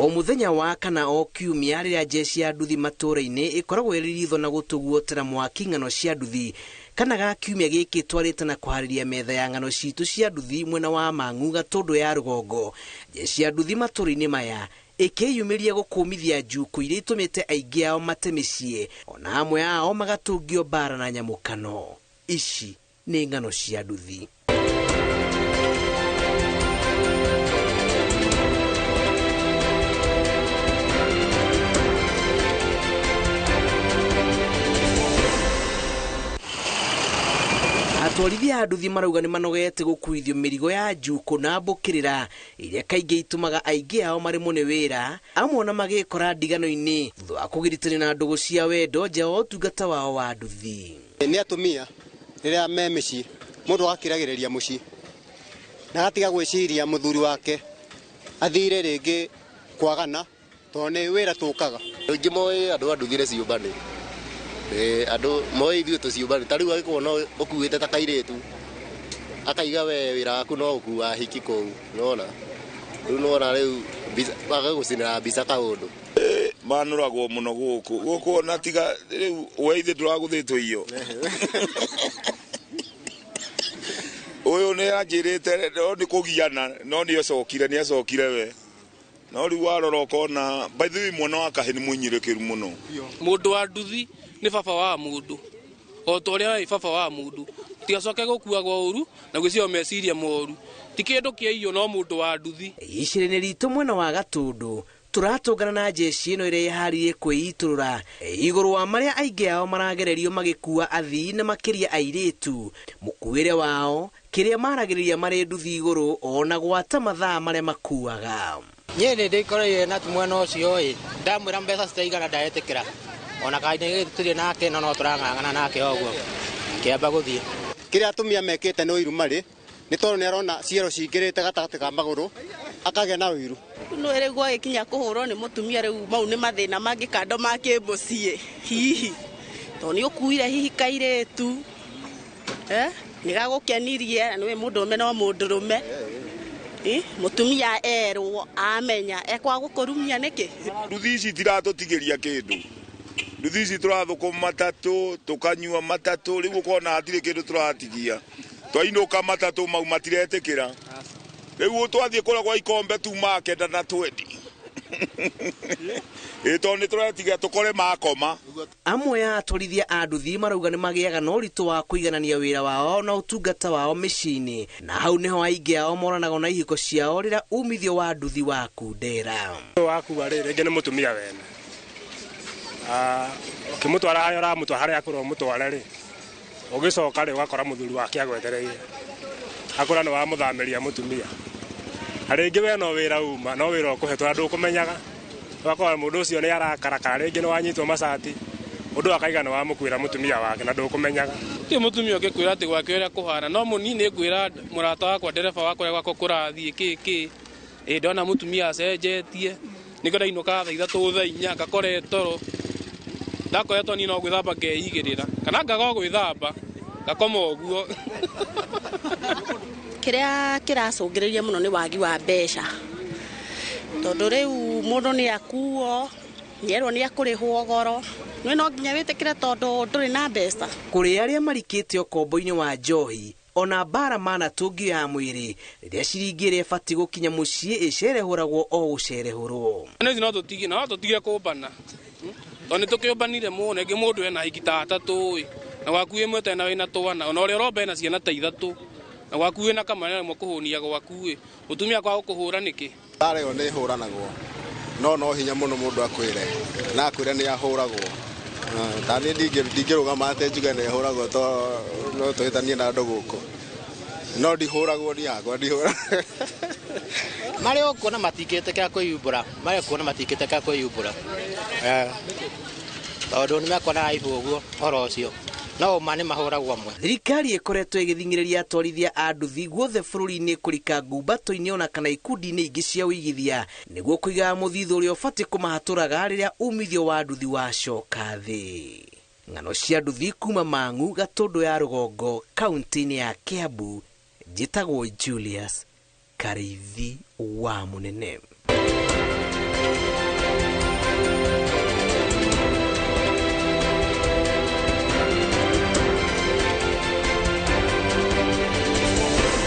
O muthenya wa kana o kiumia riria jeshi ya nduthi matura-ini ikoragwo iririthwo na gutuguotera mwaki ng'ano cia nduthi kana ga kiumia giki twarite na kuhariria metha ya ng'ano citu cia nduthi mwena wa Mang'u Gatundu ya Rugongo. Jeshi ya nduthi matura-ini maya ikiyumiria gukumithia njuku iria itumite aingi ao mate micii ona amwe ao magatungio bara na nyamukano. Ici ni ng'ano cia nduthi. Atwarithia a nduthi marauga ni manogete gukuithio mirigo ya njuku na mbukirira iria kaingi itumaga aingi ao marimo ni wira amwe na magikora ndigano-ini thutha wa kugiritania na ndugu cia wendo nja wa utungata wao wa nduthi. Ni atumia riria me micii mundu akiragireria mucii na gatiga gwiciria muthuri wake athire ringi kwagana to ni wira tukaga ingi moe andu anduthire ciumbani andu moe ithuĩ tuciumbani tariu agikuona ukuite ta kairitu akaiga we wira waku no ukua hiki kuu nona riu nona riu waga gucinira mbica kaundu manuragwo muno guku ona tiga riu we ithe turaguthitwo iyo uyu ni anjirite no ni kugiana no ni acokire we no riu warora ukona by the way mwana wa kahini munyirikiru muno mundu wa nduthi ni baba wa mundu o toria ai baba wa mundu tigacoke gukuagwo uru na gwicio meciria moru ti kindu kia iyo no mundu wa nduthi. Icirene ritu mwena wa Gatundu turatungana na jeshi ino iria iharirie kwiiturura iguru wa maria aingi ao maragererio magikua athii na makiria airitu mukuire wao kiria maragiriria mari nduthi iguru ona gwata mathaa maria makuaga. Nyene ndikoreire na tumwana ucio ndamwira mbeca citaigana ndaetikira ona kaine gitutire nake no turang'ang'ana nake oguo kiamba guthie kiria atumia mekite no iru mari ni tondu ni arona ciero cingirite gatagati ka maguru akage na wiru no erego ikinya kuhurwo ni mutumia riu mau ni mathina mangi kando makimbucie hihi to ni ukuire hihi kairetu ni gagukenirie ni mundurume no mundurume mutumia erwo amenya ekwa gukurumia niki nduthi ici tiratutigiria kindu nduthi ici turathukuma matatu tukanyua matatu riu ukona hatire kindu turatigia twainuka matatu mau matiretikira riu twathie kura kwa ikombe tuma kenda na 20 ito ni turatigia tukore makoma. Amwe ya atwarithia a nduthi marauga ni magiaga na uritu wa kuiganania wira wao na utungata wao micini na hau niho aingi ao moranaga na ihiko ciao rira umithio wa nduthi wa kundera wakuwa riri ni mutumia wene kimutwara hayo ra mutwa haria akorwo mutware ri ugicoka ri ugakora muthuri wake agwetereire akora ni wa muthamiria mutumia aringi we no wira uma no wira ukuhetwo andu kumenyaga wakora mundu ucio ni arakaraka ringi ni wanyitwo macati undu akaiga ni wa mukwira mutumia wake na ndukumenyaga ti mutumia ugikwira ati gwake uria kuhana no munini ngwira murata wakwa ndereba wakwa gwako kurathie kiki ndona mutumia acenjetie niko ndainuka thaa 3 thaa 4 ngakore toro ndakoretwo ni no gwithamba ngeigirira kana ngaga gwithamba ngakoma uguo. Kiria kiracungiriria muno ni wagi wa mbeca tondu riu mundu ni akuo nierwo ni akurihwo goro no nginya witikire tondu nduri na mbeca. Kuri aria marikite okombo-ini wa njohi ona bara mana tungio ya mwiri riria ciringi iria ibati gukinya mucii icerehuragwo o gucerehurwo nezi no tutige kumbana tondu tukiumbanire muno ingi mundu ena igita 3 na gwaku imwe tena wina twana ona uria rombe na ciana ta 3 na gwaku na kamana mo kuhunia gwaku mutumia kwa gukuhura niki areo ni huranagwo no hinya muno mundu akwire na akwire ni ahuragwo tani ndingirugama ate njuge ni huragwo to no tuhitanie na andu guku no ndihuragwo ni yakwa ndihura mari okuona matikite ka kwiyumbura mari okuona matikite ka kwiyumbura tondu ni makona aibu uguo horo ucio no mani mahuragwo amwe. Thirikari ikoretwo igithingiriria atwarithia a nduthi guothe bururi-ini kurika ngumbato-ini ona kana ikundi-ini ingi cia uigithia niguo kuiga muthitho uria ubati kumahaturaga riria umithio wa nduthi wacoka thi. Ng'ano cia nduthi kuma Mang'u Gatundu ya Rugongo kaunti-ini ya Kiambu njitagwo Julius Karithi wa Munene.